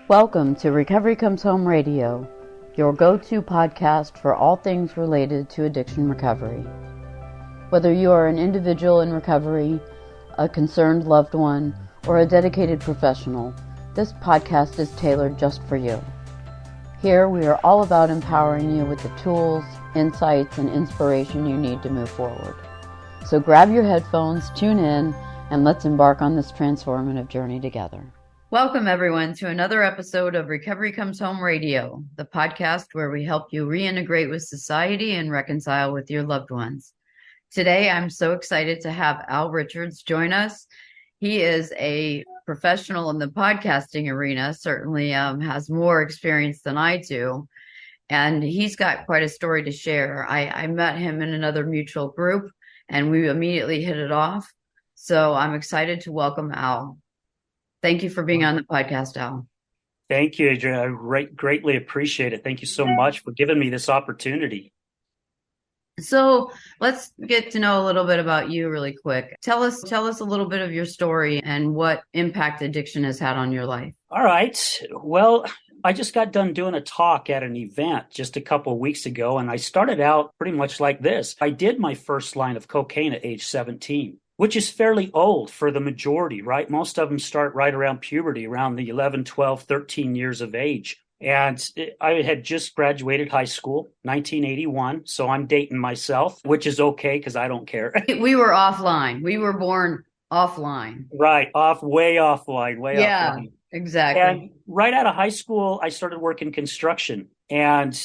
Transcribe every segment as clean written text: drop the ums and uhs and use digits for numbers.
Welcome to Recovery Comes Home Radio, your go-to podcast for all things related to addiction recovery. Whether you are an individual in recovery, a concerned loved one, or a dedicated professional, this podcast is tailored just for you. Here we are all about empowering you with the tools, insights, and inspiration you need to move forward. So grab your headphones, tune in, and let's embark on this transformative journey together. Welcome, everyone, to another episode of Recovery Comes Home Radio, the podcast where we help you reintegrate with society and reconcile with your loved ones. Today, I'm so excited to have Al Richards join us. He is a professional in the podcasting arena, certainly has more experience than I do, and he's got quite a story to share. I met him in another mutual group, and we immediately hit it off. So I'm excited to welcome Al. Thank you for being on the podcast, Al. Thank you, Adrian. I greatly appreciate it. Thank you so much for giving me this opportunity. So let's get to know a little bit about you really quick. Tell us a little bit of your story and what impact addiction has had on your life. All right. Well, I just got done doing a talk at an event just a couple of weeks ago, and I started out pretty much like this. I did my first line of cocaine at age 17. Which is fairly old for the majority, right? Most of them start right around puberty, around the 11, 12, 13 years of age. And I had just graduated high school, 1981. So I'm dating myself, which is okay because I don't care. We were offline. We were born offline. Right. Way offline. Yeah, exactly. And right out of high school, I started working construction. And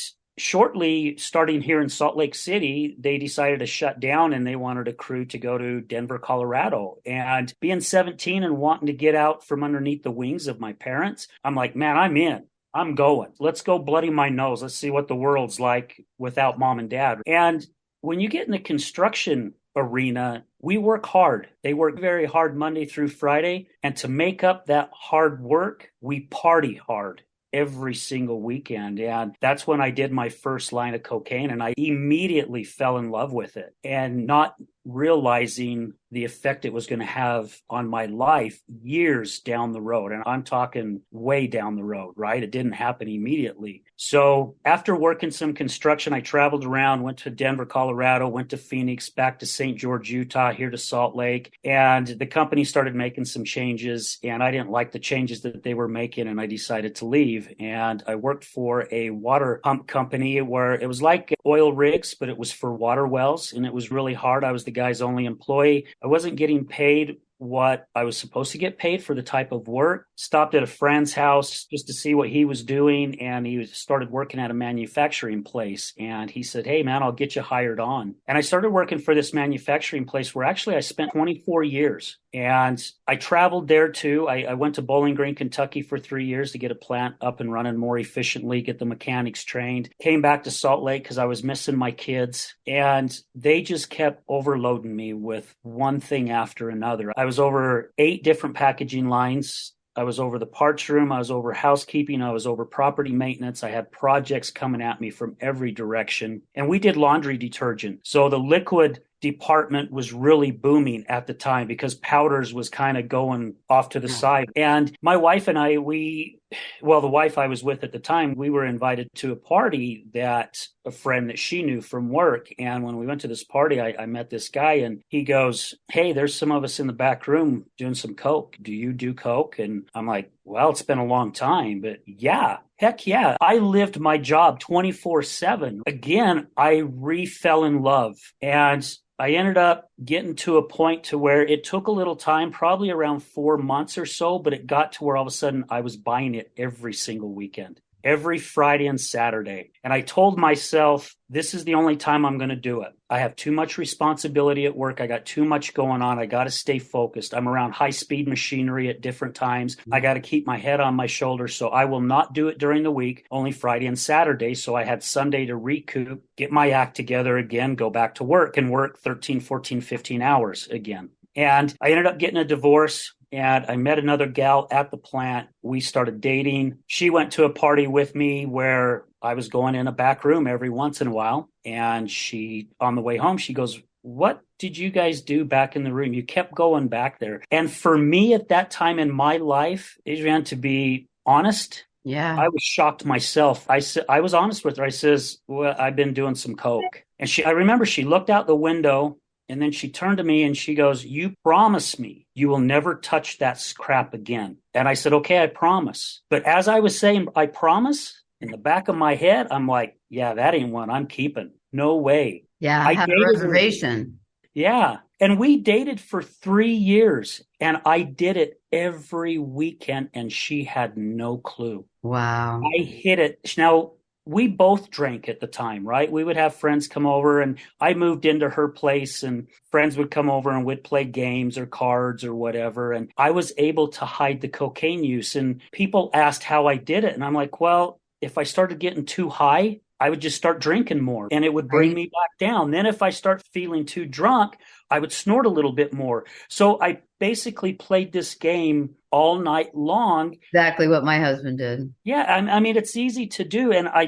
shortly, starting here in Salt Lake City, they decided to shut down and they wanted a crew to go to Denver, Colorado. And being 17 and wanting to get out from underneath the wings of my parents, I'm like, man, I'm in. I'm going. Let's go bloody my nose. Let's see what the world's like without mom and dad. And when you get in the construction arena, we work hard. They work very hard Monday through Friday. And to make up that hard work, we party hard every single weekend. And that's when I did my first line of cocaine, and I immediately fell in love with it, and not realizing the effect it was going to have on my life years down the road. And I'm talking way down the road, right? It didn't happen immediately. So after working some construction, I traveled around, went to Denver, Colorado, went to Phoenix, back to St. George, Utah, here to Salt Lake. And the company started making some changes, and I didn't like the changes that they were making, and I decided to leave. And I worked for a water pump company where it was like oil rigs, but it was for water wells, and it was really hard. I was the guy's only employee. I wasn't getting paid what I was supposed to get paid for the type of work. Stopped at a friend's house just to see what he was doing, and he started working at a manufacturing place. And he said, hey, man, I'll get you hired on. And I started working for this manufacturing place where actually I spent 24 years. And I traveled there too. I went to Bowling Green, Kentucky for 3 years to get a plant up and running more efficiently, get the mechanics trained. Came back to Salt Lake because I was missing my kids. And they just kept overloading me with one thing after another. I was over 8 different packaging lines. I was over the parts room. I was over housekeeping. I was over property maintenance. I had projects coming at me from every direction. And we did laundry detergent. So the liquid department was really booming at the time because powders was kind of going off to the side. And my wife and I, the wife I was with at the time, we were invited to a party that a friend that she knew from work. And when we went to this party, I met this guy, and he goes, hey, there's some of us in the back room doing some coke. Do you do coke? And I'm like, well, it's been a long time, but yeah. Heck yeah. I lived my job 24/7. Again, I fell in love, and I ended up getting to a point to where it took a little time, probably around 4 months or so, but it got to where all of a sudden I was buying it every single weekend, every Friday and Saturday. And I told myself, this is the only time I'm going to do it. I have too much responsibility at work. I got too much going on. I got to stay focused. I'm around high-speed machinery at different times. I got to keep my head on my shoulders. So I will not do it during the week, only Friday and Saturday. So I had Sunday to recoup, get my act together again, go back to work and work 13, 14, 15 hours again. And I ended up getting a divorce. And I met another gal at the plant. We started dating. She went to a party with me where I was going in a back room every once in a while. And she, on the way home, she goes, what did you guys do back in the room? You kept going back there. And for me at that time in my life, Adrian, to be honest, Yeah. I was shocked myself. I was honest with her. I says, well, I've been doing some coke. And I remember she looked out the window and then she turned to me and she goes, you promise me you will never touch that crap again. And I said, okay, I promise. But as I was saying, I promise, in the back of my head, I'm like, yeah, that ain't one I'm keeping. No way. Yeah, I I had a dated her. reservation. Yeah. And we dated for 3 years and I did it every weekend and she had no clue. Wow. I hit it. Now, we both drank at the time, right? We would have friends come over and I moved into her place and friends would come over and we'd play games or cards or whatever. And I was able to hide the cocaine use. And people asked how I did it. And I'm like, well, if I started getting too high, I would just start drinking more and it would bring Right? me back down. Then if I start feeling too drunk, I would snort a little bit more. So I basically played this game all night long. Exactly what my husband did. Yeah, I mean, it's easy to do. And I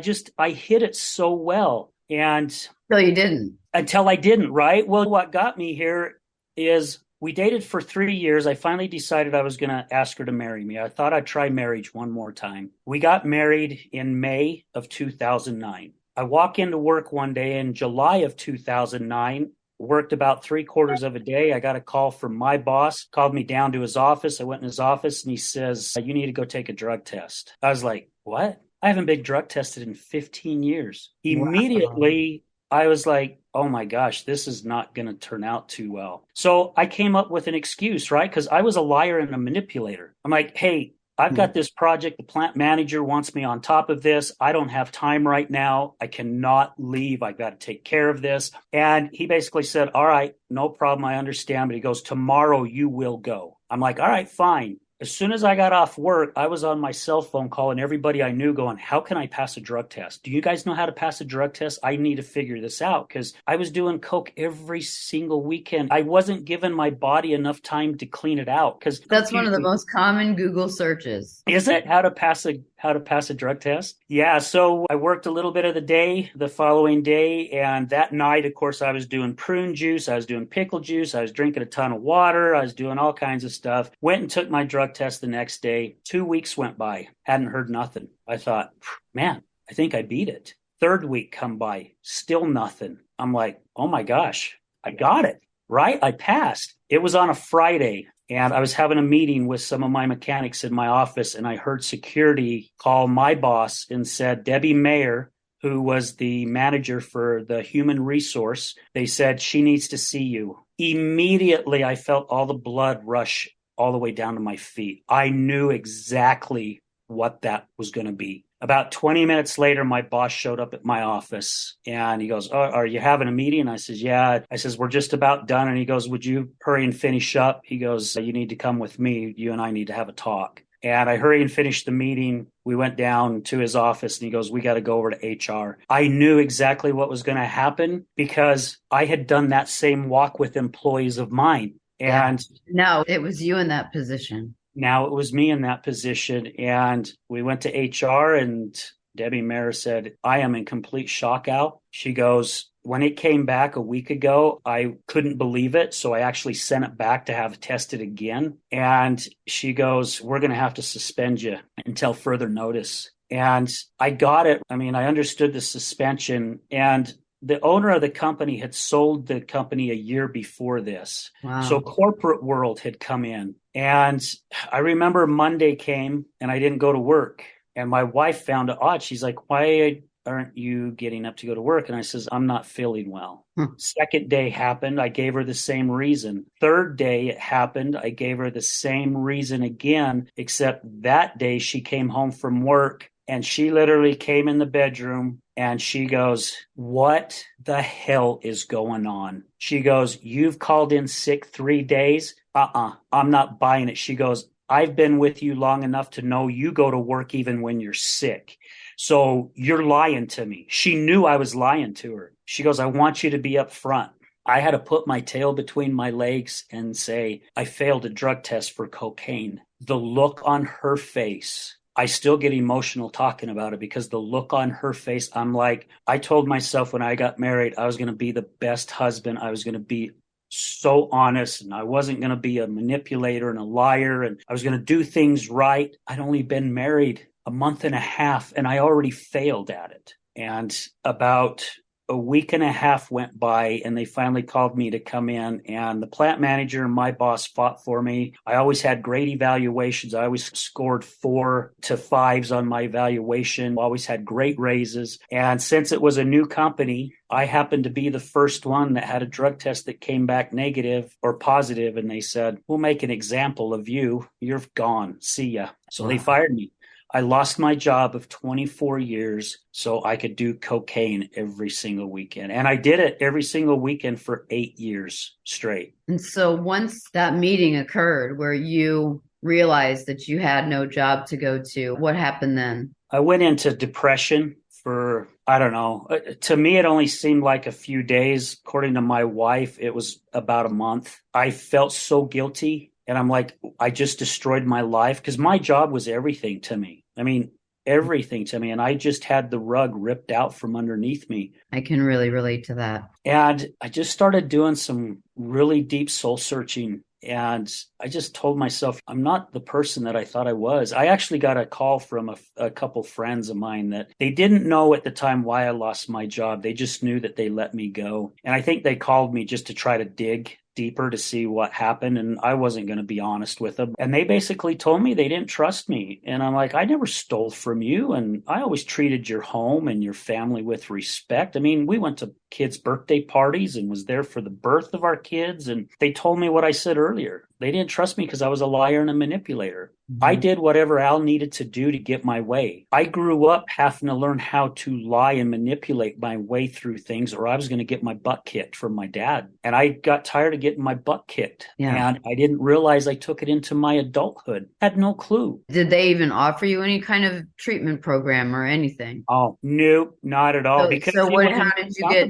hit it so well. And So you didn't. until I didn't, right? Well, what got me here is we dated for 3 years. I finally decided I was going to ask her to marry me. I thought I'd try marriage one more time. We got married in May of 2009. I walk into work one day in July of 2009, worked about 3/4 of a day. I got a call from my boss, called me down to his office. I went in his office and he says, you need to go take a drug test. I was like, what? I haven't been drug tested in 15 years. Wow. Immediately, I was like, oh my gosh, this is not going to turn out too well. So I came up with an excuse, right? Because I was a liar and a manipulator. I'm like, hey, I've got this project. The plant manager wants me on top of this. I don't have time right now. I cannot leave. I've got to take care of this. And he basically said, all right, no problem. I understand. But he goes, tomorrow you will go. I'm like, all right, fine. As soon as I got off work, I was on my cell phone calling everybody I knew going, how can I pass a drug test? Do you guys know how to pass a drug test? I need to figure this out because I was doing coke every single weekend. I wasn't giving my body enough time to clean it out because That's one of the most common Google searches. is it how to pass a drug test? Yeah, so I worked a little bit of the day the following day, and that night, of course, I was doing prune juice, I was doing pickle juice, I was drinking a ton of water, I was doing all kinds of stuff. Went and took my drug test the next day. 2 weeks went by, hadn't heard nothing. I thought, man, I think I beat it. Third week come by, still nothing. I'm like, oh my gosh, I got it, right? I passed. It was on a Friday. And I was having a meeting with some of my mechanics in my office, and I heard security call my boss and said, Debbie Mayer, who was the manager for the human resource, they said, she needs to see you. Immediately, I felt all the blood rush all the way down to my feet. I knew exactly what that was going to be. About 20 minutes later, my boss showed up at my office and he goes, oh, are you having a meeting? I says, yeah. I says, we're just about done. And he goes, would you hurry and finish up? He goes, you need to come with me. You and I need to have a talk. And I hurry and finished the meeting. We went down to his office and he goes, we got to go over to HR. I knew exactly what was going to happen because I had done that same walk with employees of mine. And no, it was you in that position. Now it was me in that position. And we went to HR and Debbie Mayer said, I am in complete shock, Al. She goes, when it came back a week ago, I couldn't believe it. So I actually sent it back to have tested again. And she goes, we're going to have to suspend you until further notice. And I got it. I mean, I understood the suspension, and the owner of the company had sold the company a year before this. Wow. So corporate world had come in. And I remember Monday came and I didn't go to work. And my wife found it odd. She's like, why aren't you getting up to go to work? And I says, I'm not feeling well. Second day happened. I gave her the same reason. Third day it happened. I gave her the same reason again, except that day she came home from work and she literally came in the bedroom and she goes, what the hell is going on? She goes, you've called in sick 3 days? I'm not buying it. She goes, I've been with you long enough to know you go to work even when you're sick. So you're lying to me. She knew I was lying to her. She goes, I want you to be up front. I had to put my tail between my legs and say, I failed a drug test for cocaine. The look on her face, I still get emotional talking about it because the look on her face, I'm like, I told myself when I got married, I was going to be the best husband. I was going to be so honest and I wasn't going to be a manipulator and a liar and I was going to do things right. I'd only been married a a month and a half, and I already failed at it. And about a week and a half went by, and they finally called me to come in, and the plant manager and my boss fought for me. I always had great evaluations. I always scored 4 to 5s on my evaluation, always had great raises. And since it was a new company, I happened to be the first one that had a drug test that came back negative or positive, and they said, we'll make an example of you. You're gone. See ya. So they fired me. I lost my job of 24 years so I could do cocaine every single weekend. And I did it every single weekend for 8 years straight. And so once that meeting occurred where you realized that you had no job to go to, what happened then? I went into depression for, I don't know. To me, it only seemed like a few days. According to my wife, it was about a month. I felt so guilty. And I'm like, I just destroyed my life because my job was everything to me. I mean, everything to me. And I just had the rug ripped out from underneath me. I can really relate to that. And I just started doing some really deep soul searching. And I just told myself, I'm not the person that I thought I was. I actually got a call from a couple friends of mine that they didn't know at the time why I lost my job. They just knew that they let me go. And I think they called me just to try to dig deeper to see what happened, and I wasn't going to be honest with them. And they basically told me they didn't trust me. And I'm like, I never stole from you, and I always treated your home and your family with respect. I mean, we went to kids' birthday parties and was there for the birth of our kids, and they told me what I said earlier. They didn't trust me because I was a liar and a manipulator. Mm-hmm. I did whatever Al needed to do to get my way. I grew up having to learn how to lie and manipulate my way through things, or I was going to get my butt kicked from my dad. And I got tired of getting my butt kicked. Yeah. And I didn't realize I took it into my adulthood. Had no clue. Did they even offer you any kind of treatment program or anything? Oh, no, not at all.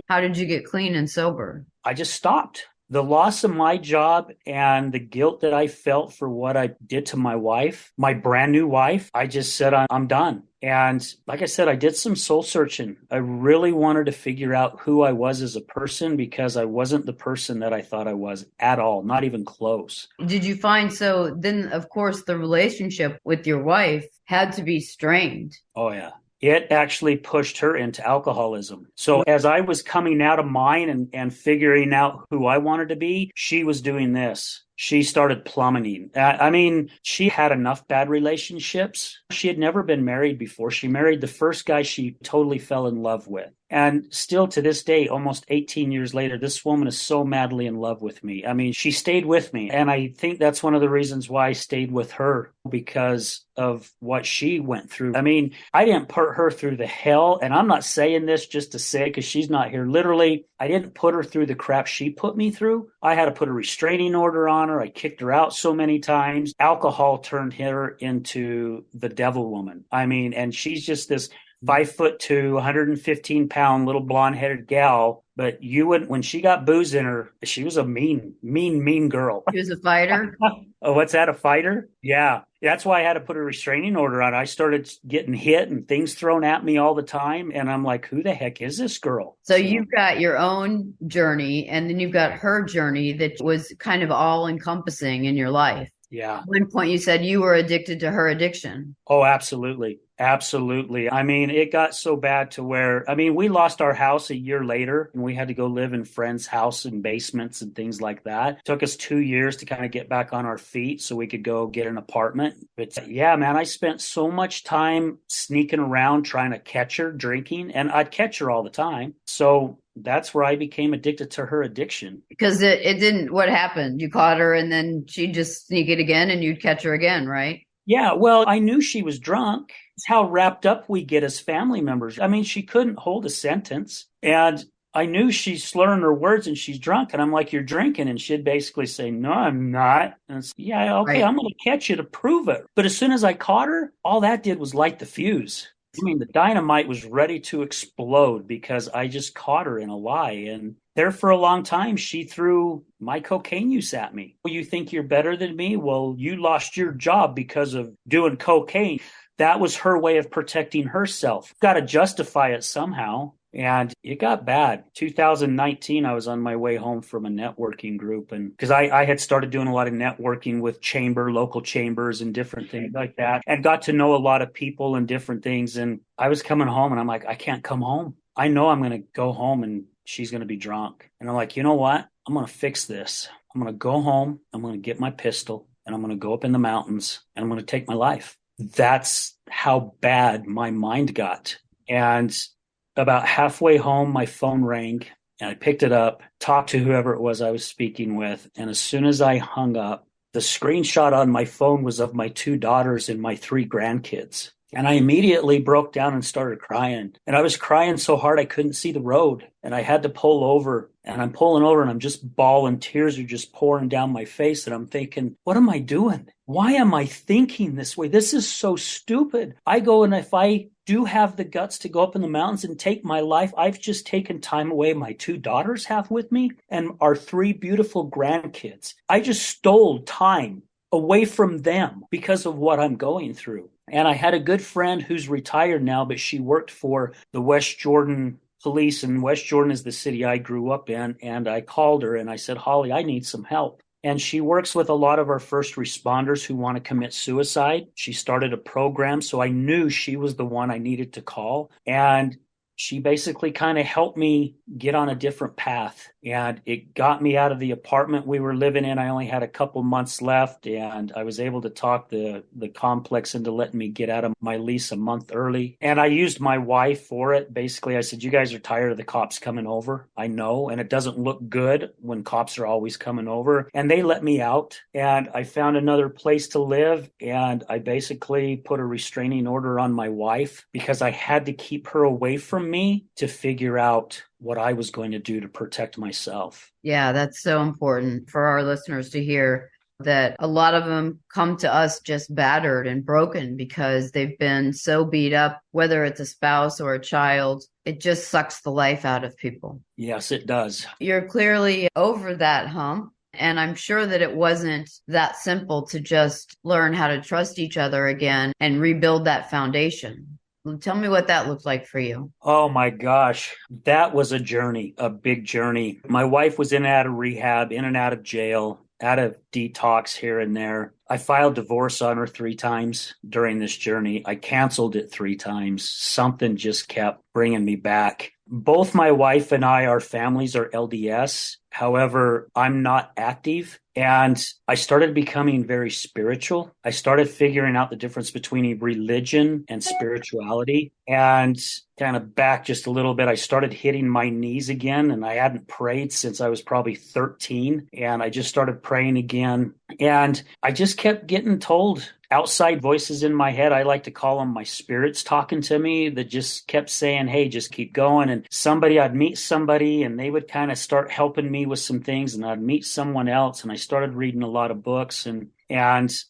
How did you get clean and sober? I just stopped. The loss of my job and the guilt that I felt for what I did to my wife, my brand new wife, I just said, I'm done. And like I said, I did some soul searching. I really wanted to figure out who I was as a person because I wasn't the person that I thought I was at all, not even close. Did you find, so then of course the relationship with your wife had to be strained? Oh yeah. It actually pushed her into alcoholism. So as I was coming out of mine and figuring out who I wanted to be, she was doing this. She started plummeting. I mean, she had enough bad relationships. She had never been married before. She married the first guy she totally fell in love with. And still to this day, almost 18 years later, this woman is so madly in love with me. I mean, she stayed with me. And I think that's one of the reasons why I stayed with her, because of what she went through. I mean, I didn't put her through the hell. And I'm not saying this just to say, because she's not here. Literally, I didn't put her through the crap she put me through. I had to put a restraining order on her. I kicked her out so many times. Alcohol turned her into the devil woman. I mean, and she's just this 5'2", 115-pound little blonde-headed gal. But you wouldn't, when she got booze in her, she was a mean girl. She was a fighter? Oh, what's that, a fighter? Yeah. That's why I had to put a restraining order on. I started getting hit and things thrown at me all the time. And I'm like, who the heck is this girl? So you've got your own journey, and then you've got her journey that was kind of all encompassing in your life. Yeah. At one point you said you were addicted to her addiction. Oh, absolutely. Absolutely. I mean, it got so bad to where, I mean, we lost our house a year later and we had to go live in friends' house in basements and things like that. It took us 2 years to kind of get back on our feet so we could go get an apartment. But yeah, man, I spent so much time sneaking around trying to catch her drinking, and I'd catch her all the time. So that's where I became addicted to her addiction. Because it didn't, what happened? You caught her and then she'd just sneak it again and you'd catch her again, right? Yeah, well, I knew she was drunk. It's how wrapped up we get as family members. I mean, she couldn't hold a sentence. And I knew she's slurring her words and she's drunk. And I'm like, you're drinking. And she'd basically say, no, I'm not. And it's, yeah, okay, right. I'm going to catch you to prove it. But as soon as I caught her, all that did was light the fuse. I mean, the dynamite was ready to explode because I just caught her in a lie. And there for a long time, she threw my cocaine use at me. Well, you think you're better than me? Well, you lost your job because of doing cocaine. That was her way of protecting herself. Got to justify it somehow. And it got bad. 2019, I was on my way home from a networking group. And because I had started doing a lot of networking with local chambers and different things like that, and got to know a lot of people and different things. And I was coming home and I'm like, I can't come home. I know I'm going to go home and she's going to be drunk. And I'm like, you know what? I'm going to fix this. I'm going to go home. I'm going to get my pistol and I'm going to go up in the mountains and I'm going to take my life. That's how bad my mind got. And about halfway home, my phone rang and I picked it up, talked to whoever it was I was speaking with. And as soon as I hung up, the screenshot on my phone was of my 2 daughters and my 3 grandkids. And I immediately broke down and started crying. And I was crying so hard I couldn't see the road. And I had to pull over. And I'm pulling over and I'm just bawling. Tears are just pouring down my face. And I'm thinking, what am I doing? Why am I thinking this way? This is so stupid. I go, and if I do have the guts to go up in the mountains and take my life, I've just taken time away my 2 daughters have with me and our 3 beautiful grandkids. I just stole time away from them because of what I'm going through. And I had a good friend who's retired now, but she worked for the West Jordan police, and West Jordan is the city I grew up in. And I called her and I said, Holly, I need some help. And she works with a lot of our first responders who want to commit suicide. She started a program, so I knew she was the one I needed to call. And she basically kind of helped me get on a different path. And it got me out of the apartment we were living in. I only had a couple months left, and I was able to talk the complex into letting me get out of my lease a month early. And I used my wife for it. Basically, I said, you guys are tired of the cops coming over. I know, and it doesn't look good when cops are always coming over. And they let me out, and I found another place to live. And I basically put a restraining order on my wife because I had to keep her away from me to figure out what I was going to do to protect myself. Yeah, that's so important for our listeners to hear, that a lot of them come to us just battered and broken because they've been so beat up, whether it's a spouse or a child. It just sucks the life out of people. Yes, it does. You're clearly over that hump. And I'm sure that it wasn't that simple to just learn how to trust each other again and rebuild that foundation. Tell me what that looked like for you. Oh my gosh. That was a journey, a big journey. My wife was in and out of rehab, in and out of jail, out of detox here and there. I filed divorce on her 3 times during this journey. I canceled it 3 times. Something just kept bringing me back. Both my wife and I, our families are LDS. However, I'm not active. And I started becoming very spiritual. I started figuring out the difference between religion and spirituality. And kind of back just a little bit, I started hitting my knees again. And I hadn't prayed since I was probably 13. And I just started praying again. And I just kept getting told outside voices in my head. I like to call them my spirits talking to me, that just kept saying, hey, just keep going. And I'd meet somebody and they would kind of start helping me with some things, and I'd meet someone else. And I started reading a lot of books, and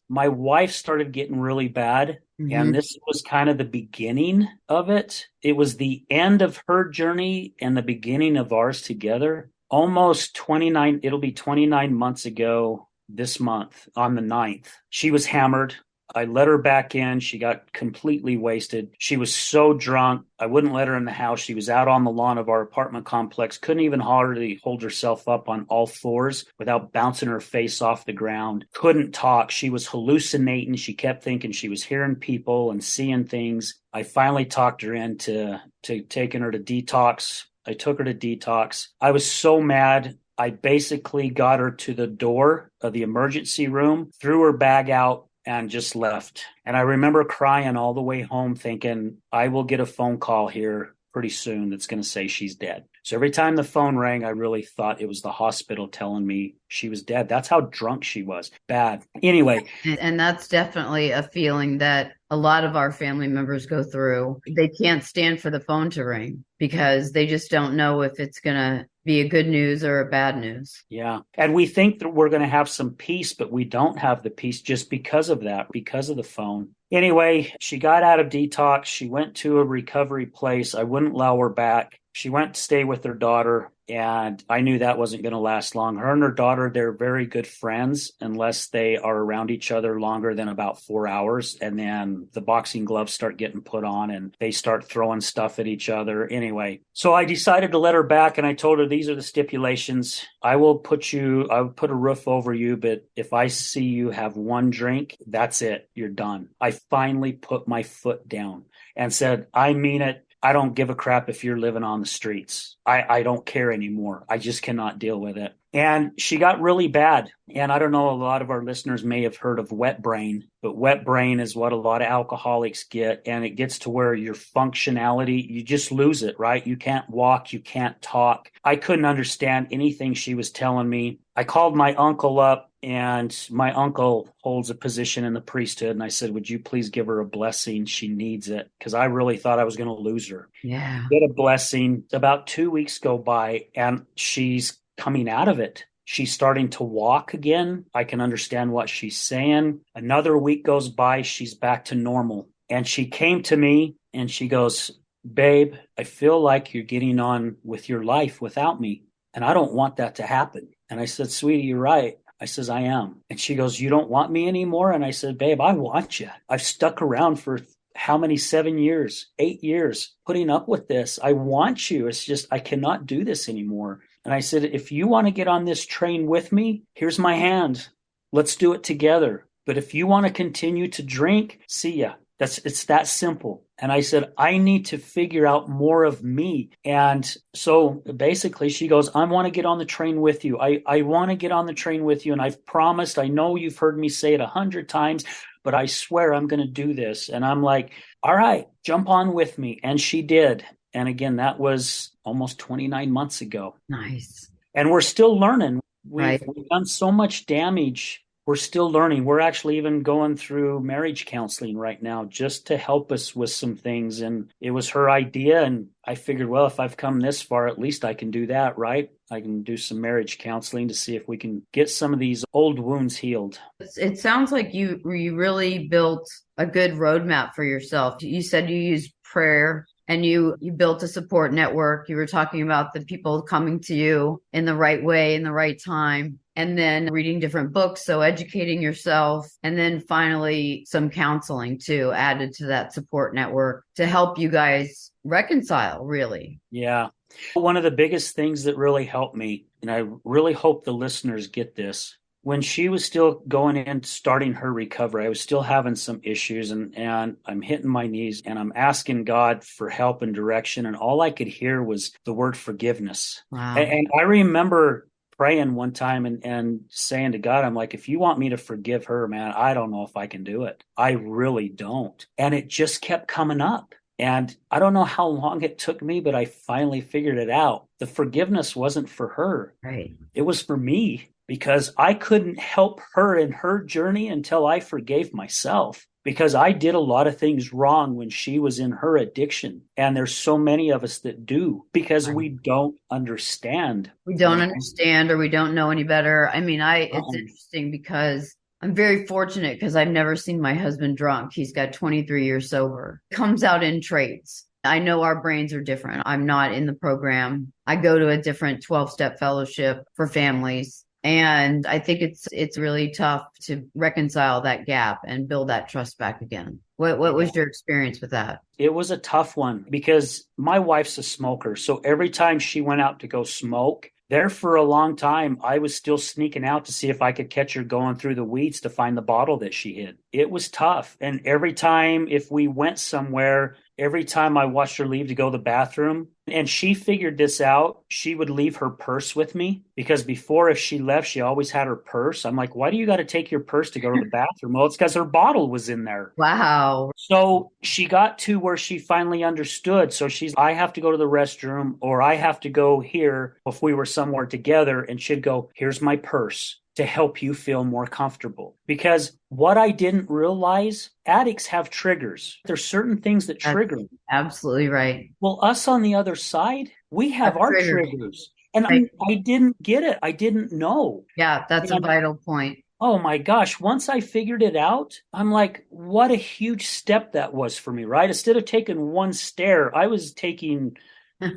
my wife started getting really bad. Mm-hmm. And this was kind of the beginning of it. It was the end of her journey and the beginning of ours together. It'll be 29 months ago this month on the 9th. She was hammered. I let her back in. She got completely wasted. She was so drunk, I wouldn't let her in the house. She was out on the lawn of our apartment complex, couldn't even hardly hold herself up on all fours without bouncing her face off the ground. Couldn't talk. She was hallucinating. She kept thinking she was hearing people and seeing things. I finally talked her into taking her to detox. I took her to detox. I was so mad. I basically got her to the door of the emergency room, threw her bag out, and just left. And I remember crying all the way home thinking, I will get a phone call here pretty soon that's going to say she's dead. So every time the phone rang, I really thought it was the hospital telling me she was dead. That's how drunk she was. Bad. Anyway. And that's definitely a feeling that a lot of our family members go through. They can't stand for the phone to ring because they just don't know if it's going to be a good news or a bad news. Yeah. And we think that we're going to have some peace, but we don't have the peace just because of that, because of the phone. Anyway, she got out of detox. She went to a recovery place. I wouldn't allow her back. She went to stay with her daughter. And I knew that wasn't going to last long. Her and her daughter, they're very good friends unless they are around each other longer than about 4 hours. And then the boxing gloves start getting put on and they start throwing stuff at each other. Anyway, so I decided to let her back, and I told her, these are the stipulations. I will put a roof over you, but if I see you have one drink, that's it. You're done. I finally put my foot down and said, I mean it. I don't give a crap if you're living on the streets. I don't care anymore. I just cannot deal with it. And she got really bad. And I don't know, a lot of our listeners may have heard of wet brain, but wet brain is what a lot of alcoholics get. And it gets to where your functionality, you just lose it, right? You can't walk, you can't talk. I couldn't understand anything she was telling me. I called my uncle up, and my uncle holds a position in the priesthood. And I said, would you please give her a blessing? She needs it, because I really thought I was going to lose her. Yeah. Get a blessing. About 2 weeks go by, and she's coming out of it. She's starting to walk again. I can understand what she's saying. Another week goes by. She's back to normal. And she came to me and she goes, babe, I feel like you're getting on with your life without me. And I don't want that to happen. And I said, sweetie, you're right. I says, I am. And she goes, you don't want me anymore? And I said, babe, I want you. I've stuck around for how many, 7 years, 8 years, putting up with this. I want you. It's just, I cannot do this anymore. And I said, if you want to get on this train with me, here's my hand. Let's do it together. But if you want to continue to drink, see ya. It's that simple. And I said, I need to figure out more of me. And so basically she goes, I want to get on the train with you. I want to get on the train with you. And I've promised, I know you've heard me say it 100 times, but I swear I'm going to do this. And I'm like, all right, jump on with me. And she did. And again, that was almost 29 months ago. Nice. And we're still learning. Right. We've done so much damage. We're still learning. We're actually even going through marriage counseling right now just to help us with some things. And it was her idea. And I figured, well, if I've come this far, at least I can do that, right? I can do some marriage counseling to see if we can get some of these old wounds healed. It sounds like you really built a good roadmap for yourself. You said you used prayer, and you built a support network. You were talking about the people coming to you in the right way, in the right time, and then reading different books, so educating yourself, and then finally some counseling too, added to that support network to help you guys reconcile, really. Yeah. One of the biggest things that really helped me, and I really hope the listeners get this, when she was still going in, starting her recovery, I was still having some issues, and I'm hitting my knees and I'm asking God for help and direction. And all I could hear was the word forgiveness. Wow. And I remember praying one time and saying to God, I'm like, if you want me to forgive her, man, I don't know if I can do it. I really don't. And it just kept coming up. And I don't know how long it took me, but I finally figured it out. The forgiveness wasn't for her. Right. It was for me, because I couldn't help her in her journey until I forgave myself, because I did a lot of things wrong when she was in her addiction. And there's so many of us that do, because we don't understand. We don't understand, or we don't know any better. I mean, it's interesting because I'm very fortunate because I've never seen my husband drunk. He's got 23 years sober. Comes out in traits. I know our brains are different. I'm not in the program. I go to a different 12-step fellowship for families. And I think it's really tough to reconcile that gap and build that trust back again. What was your experience with that? It was a tough one, because my wife's a smoker. So every time she went out to go smoke, there for a long time, I was still sneaking out to see if I could catch her going through the weeds to find the bottle that she hid. It was tough. And every time, if we went somewhere, every time I watched her leave to go to the bathroom, and she figured this out, she would leave her purse with me, because before, if she left, she always had her purse. I'm like, why do you got to take your purse to go to the bathroom? Well, it's because her bottle was in there. Wow. So she got to where she finally understood. So I have to go to the restroom, or I have to go here if we were somewhere together. And she'd go, here's my purse to help you feel more comfortable. Because what I didn't realize, addicts have triggers. There's certain things that trigger them. Absolutely right. Well, us on the other side, we have our triggers. And right. I didn't get it. I didn't know. Yeah, that's a vital point. Oh my gosh. Once I figured it out, I'm like, what a huge step that was for me, right? Instead of taking one stair, I was taking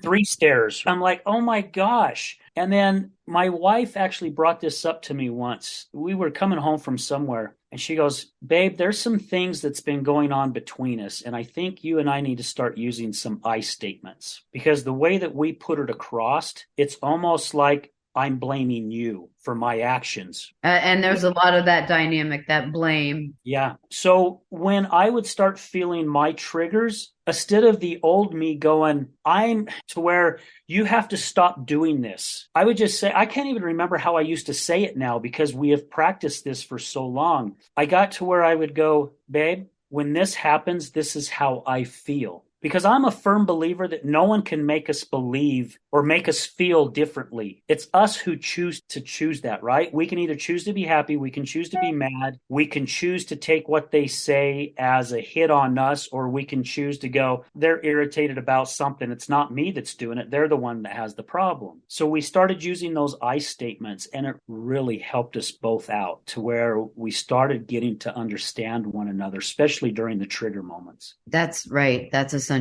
3 stairs. I'm like, oh my gosh. And then my wife actually brought this up to me once. We were coming home from somewhere and she goes, babe, there's some things that's been going on between us. And I think you and I need to start using some I statements because the way that we put it across, it's almost like I'm blaming you for my actions. And there's a lot of that dynamic, that blame. Yeah. So when I would start feeling my triggers, instead of the old me going, I'm to where you have to stop doing this, I would just say, I can't even remember how I used to say it now because we have practiced this for so long. I got to where I would go, babe, when this happens, this is how I feel. Because I'm a firm believer that no one can make us believe or make us feel differently. It's us who choose to choose that, right? We can either choose to be happy, we can choose to be mad, we can choose to take what they say as a hit on us, or we can choose to go, they're irritated about something. It's not me that's doing it. They're the one that has the problem. So we started using those I statements, and it really helped us both out to where we started getting to understand one another, especially during the trigger moments. That's right. That's essential.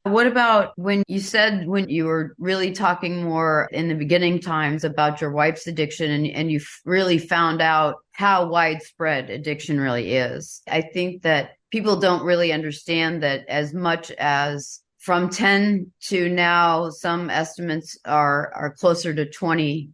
What about when you said when you were really talking more in the beginning times about your wife's addiction and you really found out how widespread addiction really is? I think that people don't really understand that as much as from 10 to now, some estimates are closer to 20%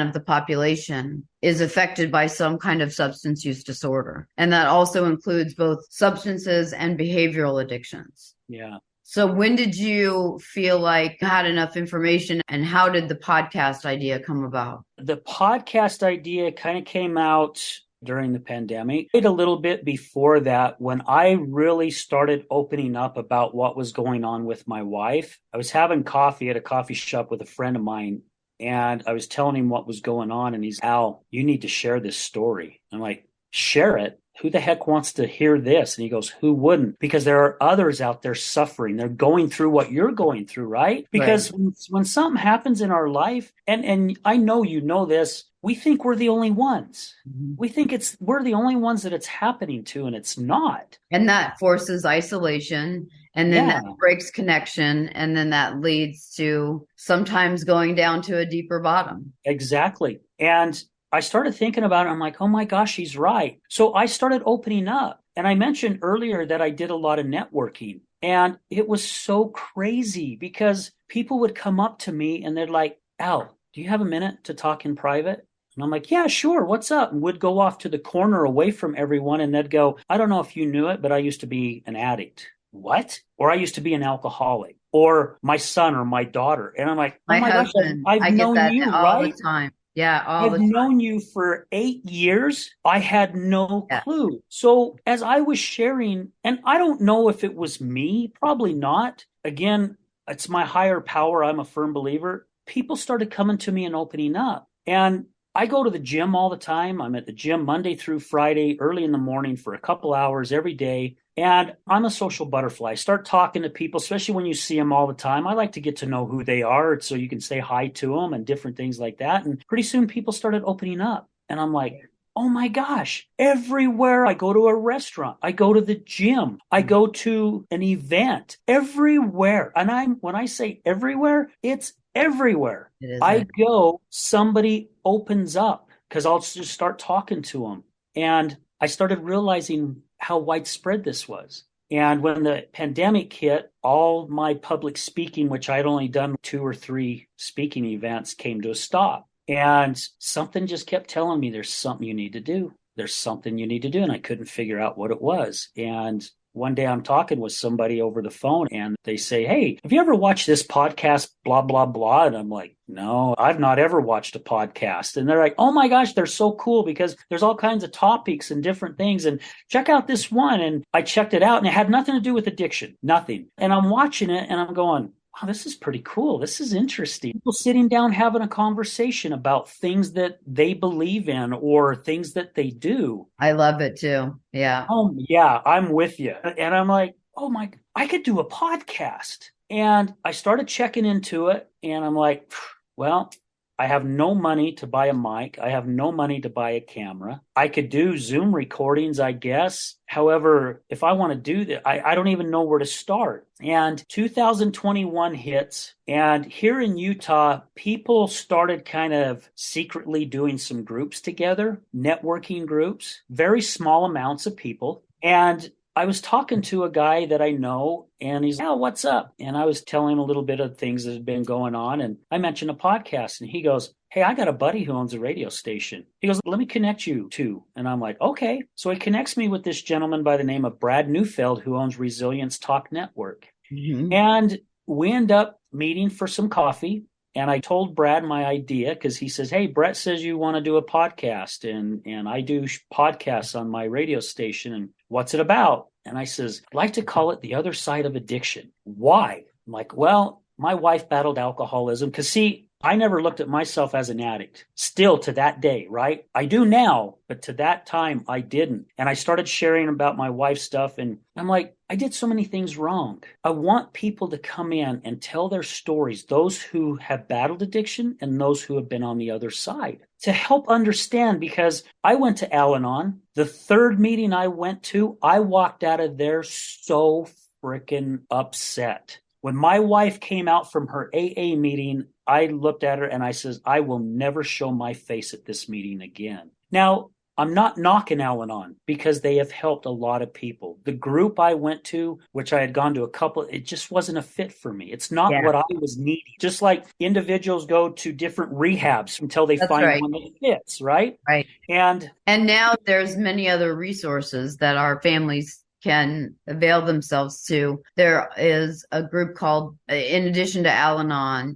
of the population is affected by some kind of substance use disorder. And that also includes both substances and behavioral addictions. Yeah. So when did you feel like you had enough information and how did the podcast idea come about? The podcast idea kind of came out during the pandemic. A little bit before that, when I really started opening up about what was going on with my wife, I was having coffee at a coffee shop with a friend of mine. And I was telling him what was going on. And he's, Al, you need to share this story. I'm like, share it? Who the heck wants to hear this? And he goes, who wouldn't? Because there are others out there suffering. They're going through what you're going through, right? Because when something happens in our life, and I know you know this, we think we're the only ones. Mm-hmm. We think we're the only ones that it's happening to, and it's not. And that forces isolation, and then that breaks connection, and then that leads to sometimes going down to a deeper bottom. Exactly. And I started thinking about it. I'm like, oh my gosh, he's right. So I started opening up. And I mentioned earlier that I did a lot of networking. And it was so crazy because people would come up to me and they're like, Al, do you have a minute to talk in private? And I'm like, yeah, sure. What's up? And would go off to the corner away from everyone. And they'd go, I don't know if you knew it, but I used to be an addict. What? Or I used to be an alcoholic, or my son or my daughter. And I'm like, oh my gosh, I've known you, all right? The time. Yeah. I've known you for 8 years. I had no clue. So as I was sharing, and I don't know if it was me, probably not. Again, it's my higher power. I'm a firm believer. People started coming to me and opening up. And I go to the gym all the time. I'm at the gym Monday through Friday, early in the morning for a couple hours every day. And I'm a social butterfly. I start talking to people, especially when you see them all the time. I like to get to know who they are so you can say hi to them and different things like that. And pretty soon people started opening up. And I'm like, oh my gosh, everywhere I go to a restaurant, I go to the gym, I go to an event, everywhere. And when I say everywhere, it's everywhere. I go, somebody opens up because I'll just start talking to them. And I started realizing how widespread this was. And when the pandemic hit, all my public speaking, which I'd only done 2 or 3 speaking events, came to a stop. And something just kept telling me there's something you need to do. There's something you need to do. And I couldn't figure out what it was. And one day I'm talking with somebody over the phone and they say, hey, have you ever watched this podcast, blah, blah, blah? And I'm like, no, I've not ever watched a podcast. And they're like, oh my gosh, they're so cool because there's all kinds of topics and different things. And check out this one. And I checked it out and it had nothing to do with addiction, nothing. And I'm watching it and I'm going, wow, this is pretty cool. This is interesting. People sitting down having a conversation about things that they believe in or things that they do. I love it too. Yeah. Oh, yeah, I'm with you. And I'm like, oh my, I could do a podcast. And I started checking into it and I'm like, well, I have no money to buy a mic. I have no money to buy a camera. I could do Zoom recordings, I guess. However, if I want to do that, I don't even know where to start. And 2021 hits, and here in Utah, people started kind of secretly doing some groups together, networking groups, very small amounts of people. And I was talking to a guy that I know, and he's, "Oh, what's up?" And I was telling him a little bit of things that had been going on, and I mentioned a podcast, and he goes, "Hey, I got a buddy who owns a radio station." He goes, "Let me connect you to." And I'm like, "Okay." So he connects me with this gentleman by the name of Brad Neufeld, who owns Resilience Talk Network. Mm-hmm. And we end up meeting for some coffee. And I told Brad my idea because he says, "Hey, Brett says you want to do a podcast, and I do podcasts on my radio station. And what's it about?" And I says, "I'd like to call it The Other Side of Addiction." "Why?" I'm like, "Well, my wife battled alcoholism." Because, see, I never looked at myself as an addict. Still to that day, right? I do now, but to that time, I didn't. And I started sharing about my wife's stuff, and I'm like, I did so many things wrong. I want people to come in and tell their stories, those who have battled addiction and those who have been on the other side, to help understand, because I went to Al-Anon. The third meeting I went to, I walked out of there so freaking upset. When my wife came out from her AA meeting, I looked at her and I says, "I will never show my face at this meeting again." Now, I'm not knocking Al-Anon because they have helped a lot of people. The group I went to, which I had gone to a couple, it just wasn't a fit for me. It's not what I was needing. Just like individuals go to different rehabs until they find one that fits, right? Right. And now there's many other resources that our families can avail themselves to. There is a group called, in addition to Al-Anon,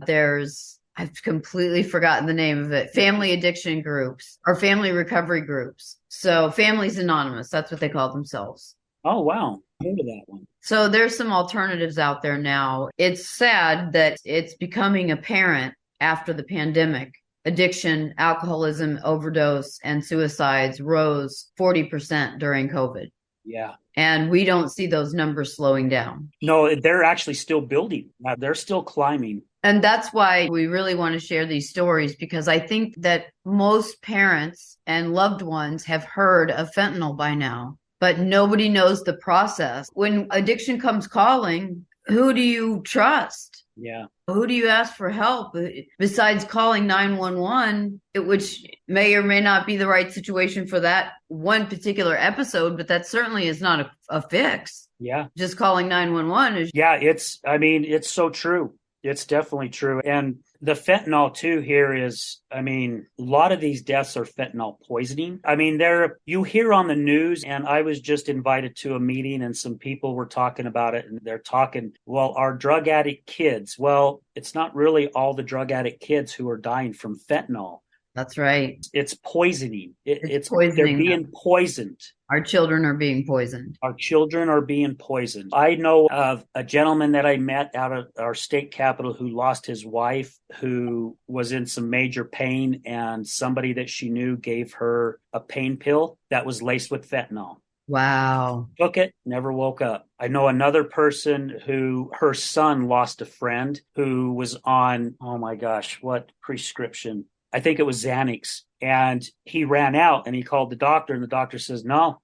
I've completely forgotten the name of it, family addiction groups or family recovery groups. So Families Anonymous, that's what they call themselves. Oh, wow. I heard of that one. So there's some alternatives out there now. It's sad that it's becoming apparent after the pandemic. Addiction, alcoholism, overdose, and suicides rose 40% during COVID. Yeah. And we don't see those numbers slowing down. No, they're actually still building. They're still climbing. And that's why we really want to share these stories, because I think that most parents and loved ones have heard of fentanyl by now, but nobody knows the process. When addiction comes calling, who do you trust? Yeah. Who do you ask for help besides calling 911, which may or may not be the right situation for that one particular episode, but that certainly is not a fix. Yeah. Just calling 911 is. Yeah, it's so true. It's definitely true. And the fentanyl too here is, a lot of these deaths are fentanyl poisoning. You hear on the news, and I was just invited to a meeting and some people were talking about it, and they're talking, well, our drug addict kids. Well, it's not really all the drug addict kids who are dying from fentanyl. That's right. It's poisoning. It's poisoning. They're being poisoned. Our children are being poisoned. Our children are being poisoned. I know of a gentleman that I met out of our state capital who lost his wife, who was in some major pain, and somebody that she knew gave her a pain pill that was laced with fentanyl. Wow. Took it, never woke up. I know another person who, her son lost a friend who was on, oh my gosh, what prescription? I think it was Xanax. And he ran out and he called the doctor, and the doctor says, "No,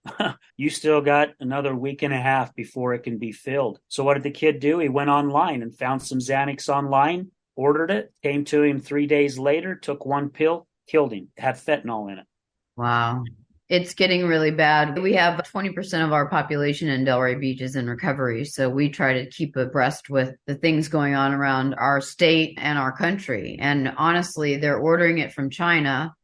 you still got another week and a half before it can be filled." So what did the kid do? He went online and found some Xanax online, ordered it, came to him 3 days later, took one pill, killed him. It had fentanyl in it. Wow. It's getting really bad. We have 20% of our population in Delray Beach is in recovery. So we try to keep abreast with the things going on around our state and our country. And honestly, they're ordering it from China,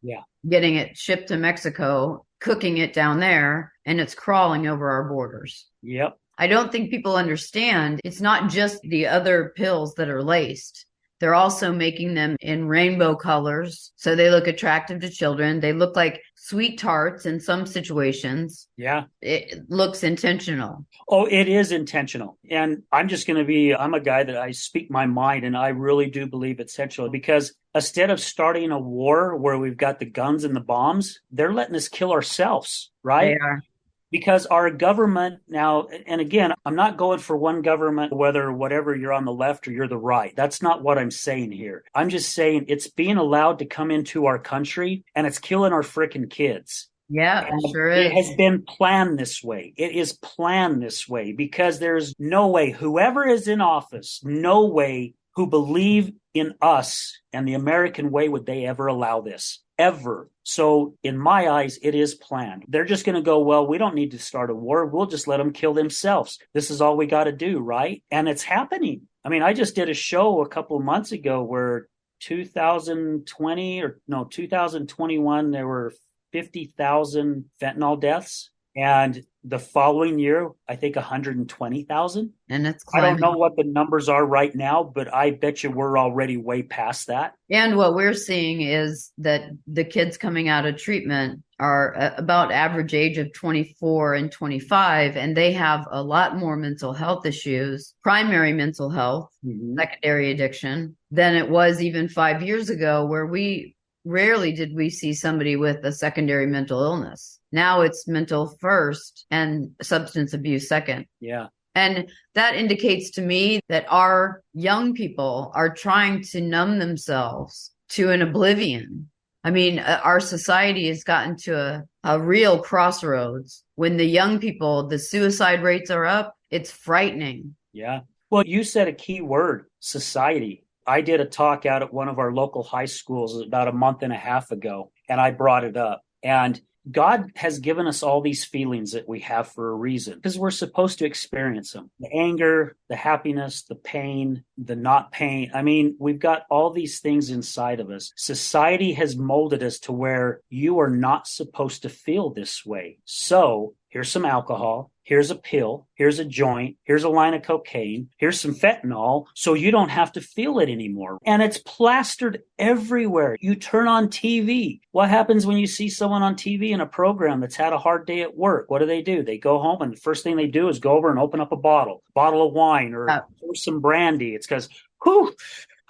getting it shipped to Mexico, cooking it down there, and it's crawling over our borders. Yep. I don't think people understand it's not just the other pills that are laced. They're also making them in rainbow colors, so they look attractive to children. They look like sweet tarts in some situations. Yeah. It looks intentional. Oh, it is intentional. And I'm a guy that I speak my mind, and I really do believe it's intentional, because instead of starting a war where we've got the guns and the bombs, they're letting us kill ourselves, right? They are. Because our government now, and again, I'm not going for one government, whatever you're on the left or you're the right. That's not what I'm saying here. I'm just saying it's being allowed to come into our country and it's killing our freaking kids. Yeah, it And sure it is. has been planned this way. It is planned this way because there's no way, whoever is in office, no way who believe in us and the American way would they ever allow this. Ever. So in my eyes, it is planned. They're just going to go, well, we don't need to start a war. We'll just let them kill themselves. This is all we got to do, right? And it's happening. I mean, I just did a show a couple of months ago where 2021, there were 50,000 fentanyl deaths. And the following year, I think 120,000. And it's I don't climbing. know what the numbers are right now, but I bet you we're already way past that. And what we're seeing is that the kids coming out of treatment are about average age of 24 and 25, and they have a lot more mental health issues, primary mental health, secondary addiction, than it was even 5 years ago, where we rarely did we see somebody with a secondary mental illness. Now it's mental first and substance abuse second. Yeah. And that indicates to me that our young people are trying to numb themselves to an oblivion. I mean, our society has gotten to a real crossroads. When the young people, the suicide rates are up, it's frightening. Yeah. Well, you said a key word, society. I did a talk out at one of our local high schools about a month and a half ago, and I brought it up. And God has given us all these feelings that we have for a reason, because we're supposed to experience them. The anger, the happiness, the pain, the not pain. I mean, we've got all these things inside of us. Society has molded us to where you are not supposed to feel this way. So here's some alcohol. Here's a pill. Here's a joint. Here's a line of cocaine. Here's some fentanyl. So you don't have to feel it anymore. And it's plastered everywhere. You turn on TV. What happens when you see someone on TV in a program that's had a hard day at work? What do? They go home and the first thing they do is go over and open up a bottle of wine or some brandy. It's because,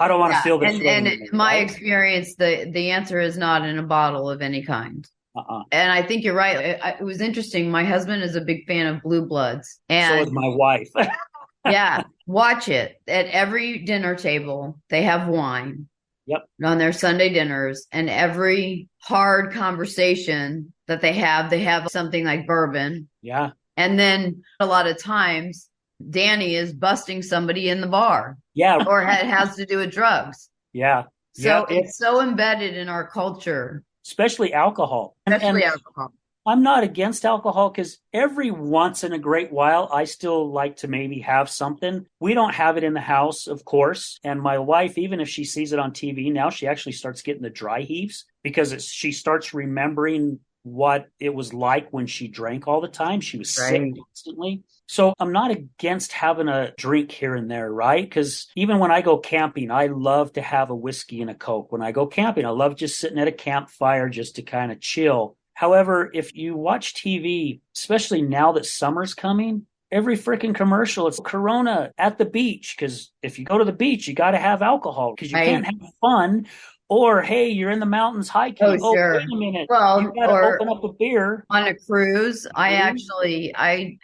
I don't want to feel this. And in my experience, the answer is not in a bottle of any kind. And I think you're right. It was interesting. My husband is a big fan of Blue Bloods. And so is my wife. Yeah. Watch it. At every dinner table, they have wine. Yep. On their Sunday dinners. And every hard conversation that they have something like bourbon. Yeah. And then a lot of times, Danny is busting somebody in the bar. Yeah. Or it has to do with drugs. Yeah. So it's so embedded in our culture. Especially alcohol. Alcohol. I'm not against alcohol because every once in a great while, I still like to maybe have something. We don't have it in the house, of course. And my wife, even if she sees it on TV now, she actually starts getting the dry heaves because she starts remembering what it was like when she drank all the time. She was sick constantly. So I'm not against having a drink here and there, right? Because even when I go camping, I love to have a whiskey and a Coke. When I go camping, I love just sitting at a campfire just to kind of chill. However, if you watch TV, especially now that summer's coming, every freaking commercial, it's Corona at the beach. Because if you go to the beach, you got to have alcohol because you can't have fun. Or, hey, you're in the mountains hiking. Oh, sure. Wait a minute. Well, you got to open up a beer. On a cruise, I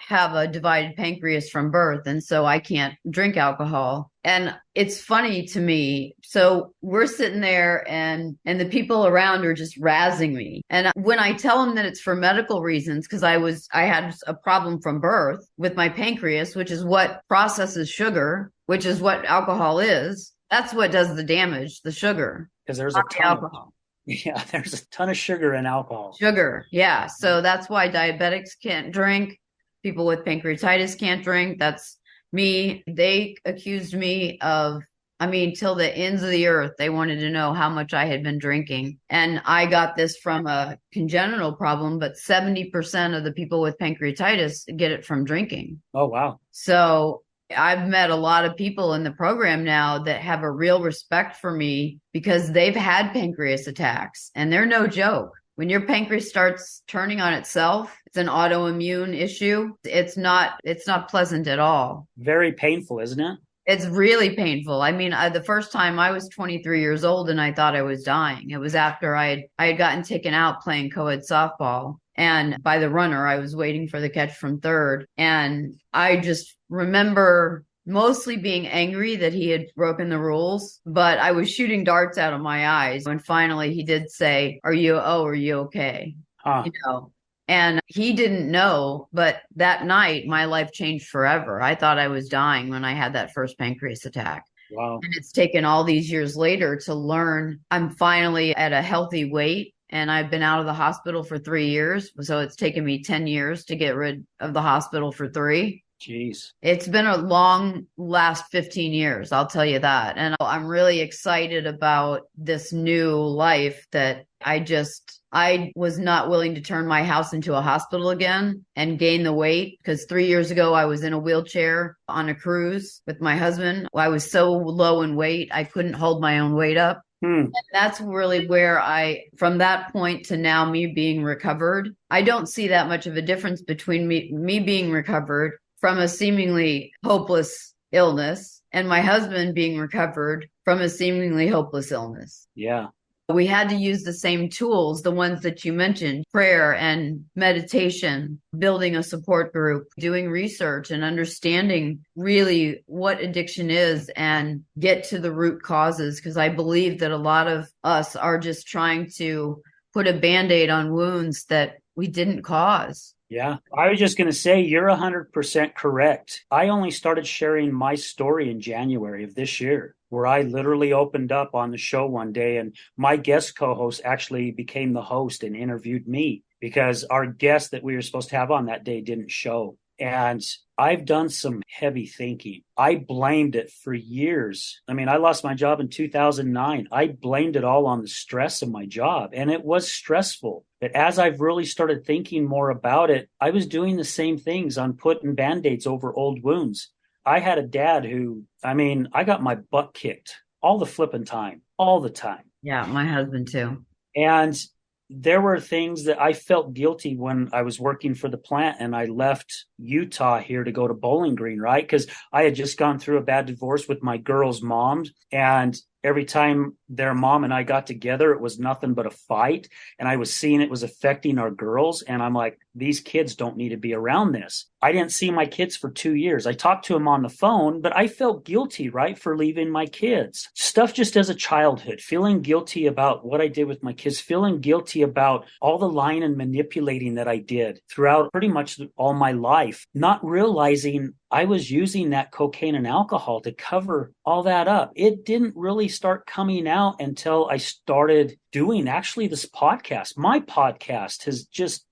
have a divided pancreas from birth, and so I can't drink alcohol. And it's funny to me. So we're sitting there and the people around are just razzing me. And when I tell them that it's for medical reasons, because I had a problem from birth with my pancreas, which is what processes sugar, which is what alcohol is. That's what does the damage, the sugar. Because there's a ton of alcohol. Yeah, there's a ton of sugar in alcohol. Sugar, yeah. So that's why diabetics can't drink. People with pancreatitis can't drink. That's me. They accused me of, till the ends of the earth, they wanted to know how much I had been drinking. And I got this from a congenital problem, but 70% of the people with pancreatitis get it from drinking. Oh, wow. So I've met a lot of people in the program now that have a real respect for me because they've had pancreas attacks and they're no joke. When your pancreas starts turning on itself, it's an autoimmune issue. It's not pleasant at all. Very painful, isn't it? It's really painful. The first time I was 23 years old and I thought I was dying. It was after I had gotten taken out playing co-ed softball. And by the runner, I was waiting for the catch from third. And I just remember mostly being angry that he had broken the rules, but I was shooting darts out of my eyes. And finally he did say, are you okay? Huh. You know, and he didn't know, but that night my life changed forever. I thought I was dying when I had that first pancreas attack. Wow. And it's taken all these years later to learn I'm finally at a healthy weight. And I've been out of the hospital for 3 years. So it's taken me 10 years to get rid of the hospital for 3. Jeez. It's been a long last 15 years, I'll tell you that. And I'm really excited about this new life that I was not willing to turn my house into a hospital again and gain the weight, because 3 years ago I was in a wheelchair on a cruise with my husband. I was so low in weight, I couldn't hold my own weight up. And that's really where from that point to now, me being recovered, I don't see that much of a difference between me being recovered from a seemingly hopeless illness and my husband being recovered from a seemingly hopeless illness. Yeah. We had to use the same tools, the ones that you mentioned, prayer and meditation, building a support group, doing research and understanding really what addiction is and get to the root causes. Because I believe that a lot of us are just trying to put a Band-Aid on wounds that we didn't cause. Yeah. I was just going to say, you're 100% correct. I only started sharing my story in January of this year, where I literally opened up on the show one day and my guest co-host actually became the host and interviewed me because our guest that we were supposed to have on that day didn't show. And I've done some heavy thinking. I blamed it for years. I mean, I lost my job in 2009. I blamed it all on the stress of my job, and it was stressful. But as I've really started thinking more about it, I was doing the same things on putting Band-Aids over old wounds. I had a dad who, I got my butt kicked all the flipping time, all the time. Yeah, my husband too. And there were things that I felt guilty when I was working for the plant and I left Utah here to go to Bowling Green, right? Because I had just gone through a bad divorce with my girl's mom. And every time their mom and I got together, it was nothing but a fight. And I was seeing it was affecting our girls. And I'm like, these kids don't need to be around this. I didn't see my kids for 2 years. I talked to them on the phone, but I felt guilty, right, for leaving my kids. Stuff just as a childhood, feeling guilty about what I did with my kids, feeling guilty about all the lying and manipulating that I did throughout pretty much all my life, not realizing I was using that cocaine and alcohol to cover all that up. It didn't really start coming out until I started doing actually this podcast. My podcast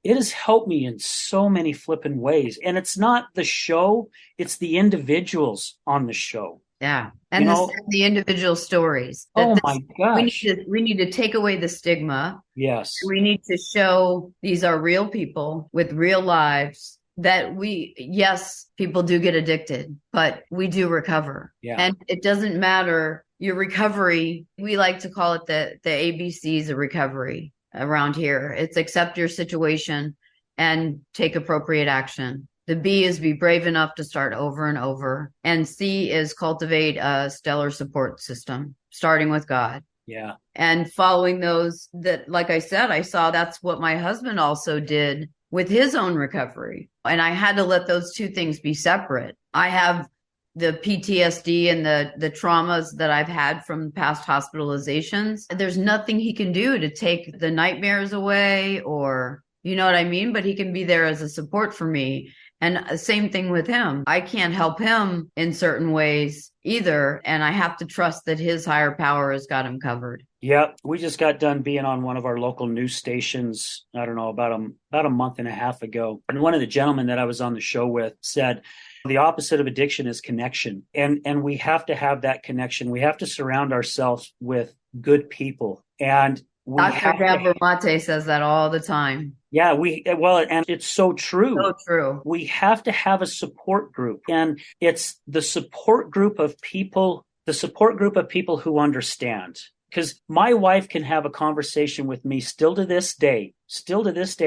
it has helped me in so many flipping ways. And it's not the show, it's the individuals on the show. Yeah. And the individual stories. My gosh. We need to take away the stigma. Yes. We need to show these are real people with real lives. That yes, people do get addicted, but we do recover. Yeah. And it doesn't matter your recovery. We like to call it the ABCs of recovery around here. It's accept your situation and take appropriate action. The B is be brave enough to start over and over. And C is cultivate a stellar support system, starting with God. Yeah. And following those that, like I said, I saw that's what my husband also did with his own recovery. And I had to let those two things be separate. I have the PTSD and the traumas that I've had from past hospitalizations. There's nothing he can do to take the nightmares away or, you know what I mean? But he can be there as a support for me. And same thing with him. I can't help him in certain ways either. And I have to trust that his higher power has got him covered. Yeah, we just got done being on one of our local news stations, I don't know, about a month and a half ago. And one of the gentlemen that I was on the show with said, the opposite of addiction is connection. And we have to have that connection. We have to surround ourselves with good people. And Dr. Gabor Mate says that all the time. Yeah, and it's so true. So true. We have to have a support group. And it's the support group of people who understand. Because my wife can have a conversation with me still to this day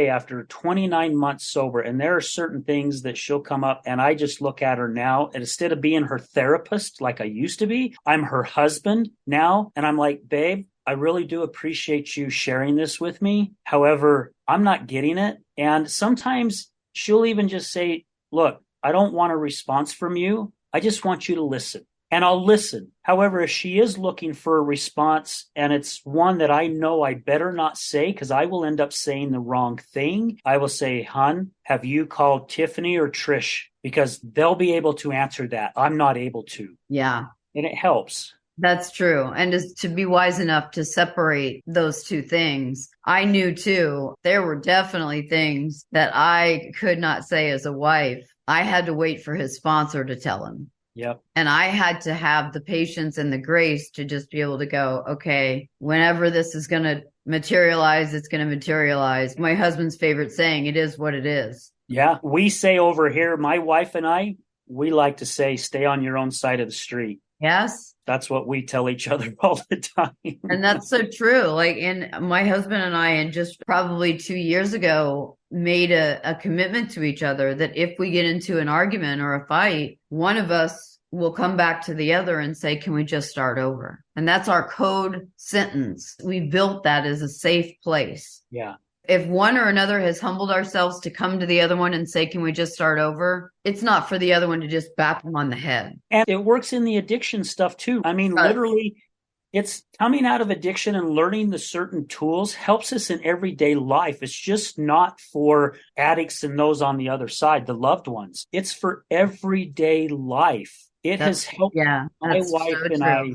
after 29 months sober. And there are certain things that she'll come up and I just look at her now. And instead of being her therapist like I used to be, I'm her husband now. And I'm like, babe, I really do appreciate you sharing this with me. However, I'm not getting it. And sometimes she'll even just say, look, I don't want a response from you. I just want you to listen. And I'll listen. However, if she is looking for a response and it's one that I know I better not say because I will end up saying the wrong thing, I will say, hun, have you called Tiffany or Trish? Because they'll be able to answer that. I'm not able to. Yeah. And it helps. That's true. And just to be wise enough to separate those two things, I knew too, there were definitely things that I could not say as a wife. I had to wait for his sponsor to tell him. Yep. And I had to have the patience and the grace to just be able to go, okay, whenever this is going to materialize, it's going to materialize. My husband's favorite saying, it is what it is. Yeah. We say over here, my wife and I, we like to say, stay on your own side of the street. Yes. That's what we tell each other all the time. And that's so true. Like, and my husband and I, and just probably 2 years ago, made a commitment to each other that if we get into an argument or a fight, one of us will come back to the other and say, can we just start over? And that's our code sentence. We built that as a safe place. Yeah. If one or another has humbled ourselves to come to the other one and say, can we just start over? It's not for the other one to just bap them on the head. And it works in the addiction stuff too. I mean, literally, it's coming out of addiction and learning the certain tools helps us in everyday life. It's just not for addicts and those on the other side, the loved ones. It's for everyday life. It has helped my wife and I.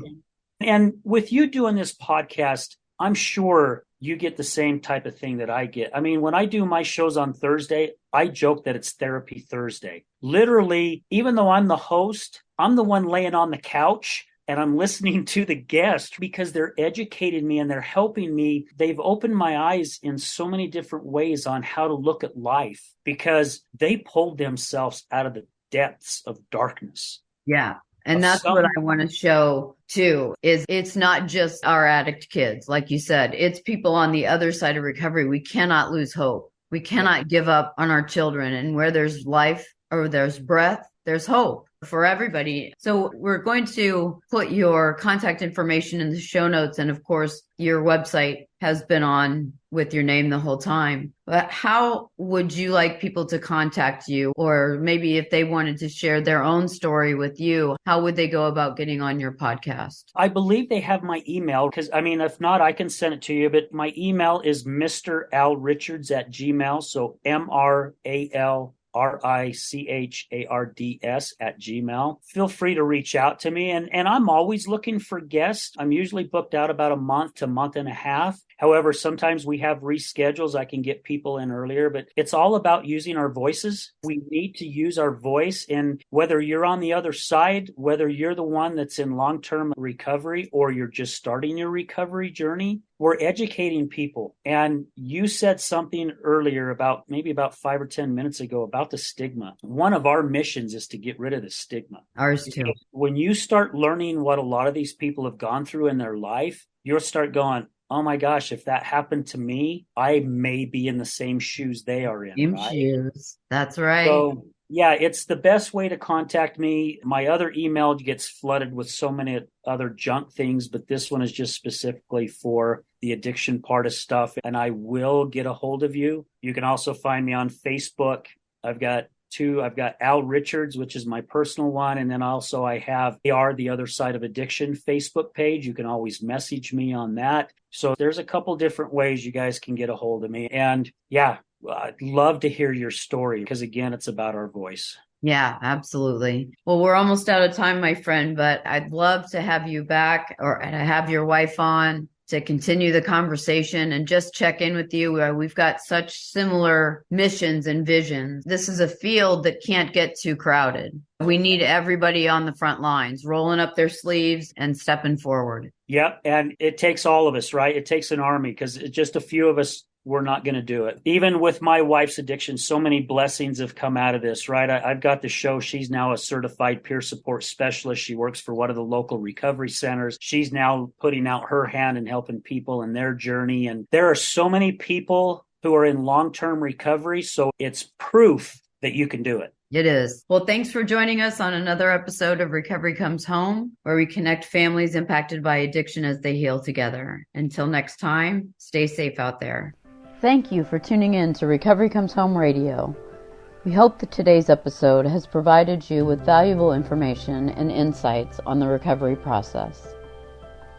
And with you doing this podcast, I'm sure you get the same type of thing that I get. I mean, when I do my shows on Thursday, I joke that it's Therapy Thursday. Literally, even though I'm the host, I'm the one laying on the couch and I'm listening to the guest because they're educating me and they're helping me. They've opened my eyes in so many different ways on how to look at life because they pulled themselves out of the depths of darkness. Yeah. And that's what I want to show too, is it's not just our addict kids. Like you said, it's people on the other side of recovery. We cannot lose hope. We cannot give up on our children. And where there's life or there's breath, there's hope for everybody. So we're going to put your contact information in the show notes. And of course, your website has been on with your name the whole time. But how would you like people to contact you? Or maybe if they wanted to share their own story with you, how would they go about getting on your podcast? I believe they have my email because, I mean, if not, I can send it to you. But my email is mralrichards@gmail. So MRALRICHARDS@gmail. Feel free to reach out to me. And I'm always looking for guests. I'm usually booked out about a month to month and a half. However, sometimes we have reschedules. I can get people in earlier, but it's all about using our voices. We need to use our voice. And whether you're on the other side, whether you're the one that's in long-term recovery or you're just starting your recovery journey, we're educating people. And you said something earlier maybe about 5 or 10 minutes ago about the stigma. One of our missions is to get rid of the stigma. Ours too. When you start learning what a lot of these people have gone through in their life, you'll start going, oh my gosh, if that happened to me, I may be in the same shoes they are in. Same shoes. That's right. So yeah, it's the best way to contact me. My other email gets flooded with so many other junk things, but this one is just specifically for the addiction part of stuff. And I will get a hold of you. You can also find me on Facebook. I've got Al Richards, which is my personal one. And then also I have AR, the Other Side of Addiction Facebook page. You can always message me on that. So there's a couple different ways you guys can get a hold of me. And yeah, I'd love to hear your story because again, it's about our voice. Yeah, absolutely. Well, we're almost out of time, my friend, but I'd love to have you back or to have your wife on to continue the conversation and just check in with you. We've got such similar missions and visions. This is a field that can't get too crowded. We need everybody on the front lines, rolling up their sleeves and stepping forward. Yep. And it takes all of us, right? It takes an army because just a few of us, we're not going to do it. Even with my wife's addiction, so many blessings have come out of this, right? I've got the show. She's now a certified peer support specialist. She works for one of the local recovery centers. She's now putting out her hand and helping people in their journey. And there are so many people who are in long-term recovery. So it's proof that you can do it. It is. Well, thanks for joining us on another episode of Recovery Comes Home, where we connect families impacted by addiction as they heal together. Until next time, stay safe out there. Thank you for tuning in to Recovery Comes Home Radio. We hope that today's episode has provided you with valuable information and insights on the recovery process.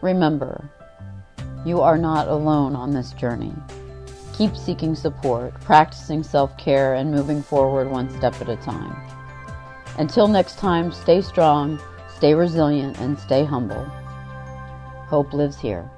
Remember, you are not alone on this journey. Keep seeking support, practicing self-care, and moving forward one step at a time. Until next time, stay strong, stay resilient, and stay humble. Hope lives here.